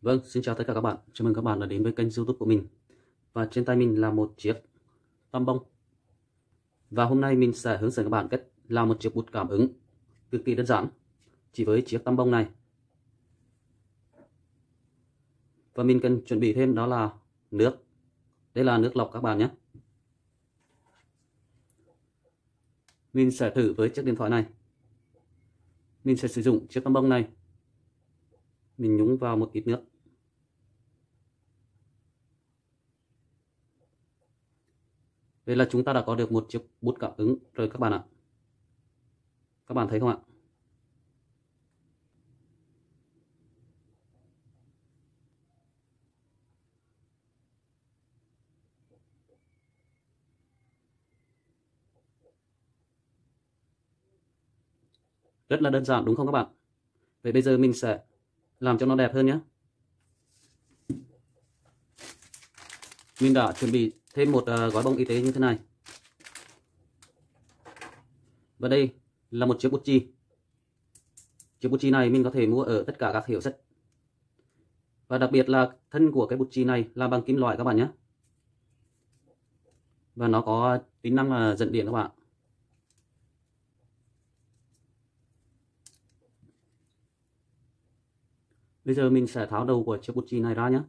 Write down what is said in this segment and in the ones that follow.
Vâng, xin chào tất cả các bạn. Chào mừng các bạn đã đến với kênh YouTube của mình. Và trên tay mình là một chiếc tăm bông. Và hôm nay mình sẽ hướng dẫn các bạn cách làm một chiếc bút cảm ứng cực kỳ đơn giản chỉ với chiếc tăm bông này. Và mình cần chuẩn bị thêm đó là nước. Đây là nước lọc các bạn nhé. Mình sẽ thử với chiếc điện thoại này. Mình sẽ sử dụng chiếc tăm bông này. Mình nhúng vào một ít nước. Vậy là chúng ta đã có được một chiếc bút cảm ứng rồi các bạn ạ. Các bạn thấy không ạ? Rất là đơn giản đúng không các bạn? Vậy bây giờ mình sẽ làm cho nó đẹp hơn nhé. Mình đã chuẩn bị thêm một gói bông y tế như thế này. Và đây là một chiếc bút chì. Chiếc bút chì này mình có thể mua ở tất cả các hiệu sách. Và đặc biệt là thân của cái bút chì này là bằng kim loại các bạn nhé. Và nó có tính năng là dẫn điện các bạn. Bây giờ mình sẽ tháo đầu của chiếc bút chì này ra nhé.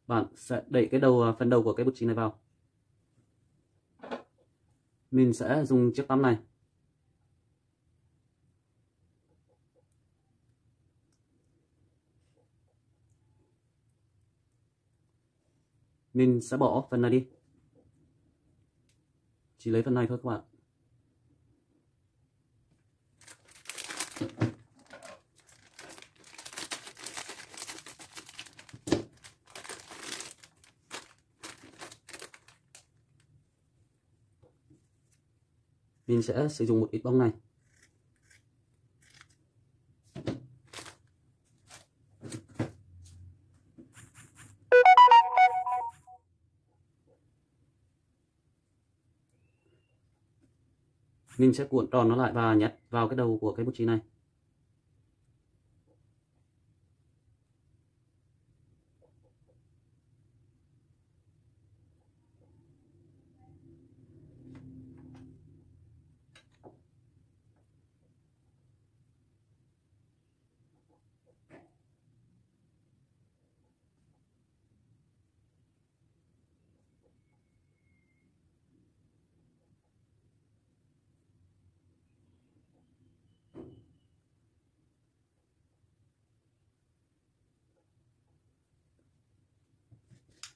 Bạn sẽ đẩy cái phần đầu của cái bút chì này vào. Mình sẽ dùng chiếc tăm này. Mình sẽ bỏ phần này đi. Chỉ lấy phần này thôi các bạn. Mình sẽ sử dụng một ít bông này. Mình sẽ cuộn tròn nó lại và nhét vào cái đầu của cái bút chì này.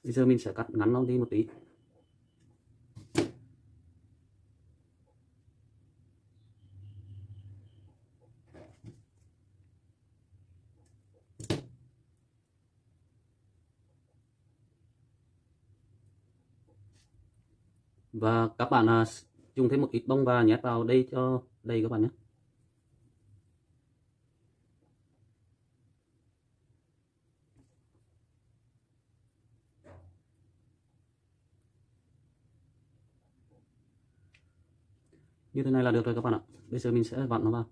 Bây giờ mình sẽ cắt ngắn nó đi một tí. Và các bạn dùng thêm một ít bông và nhét vào đây cho đây các bạn nhé. Như thế này là được rồi các bạn ạ. Bây giờ mình sẽ vặn nó vào.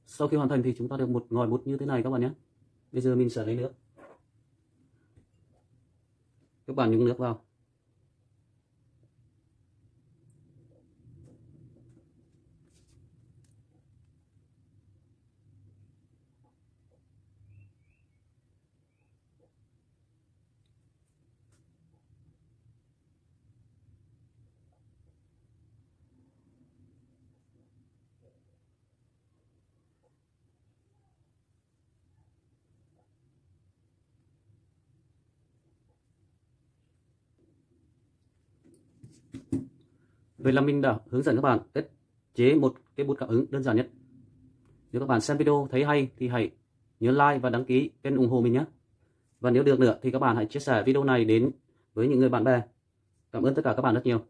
Sau khi hoàn thành thì chúng ta được một ngòi bút như thế này các bạn nhé. Bây giờ mình sẽ lấy nước. Các bạn nhúng nước vào. Vậy là mình đã hướng dẫn các bạn cách chế một cái bút cảm ứng đơn giản nhất. Nếu các bạn xem video thấy hay thì hãy nhớ like và đăng ký kênh ủng hộ mình nhé. Và nếu được nữa thì các bạn hãy chia sẻ video này đến với những người bạn bè. Cảm ơn tất cả các bạn rất nhiều.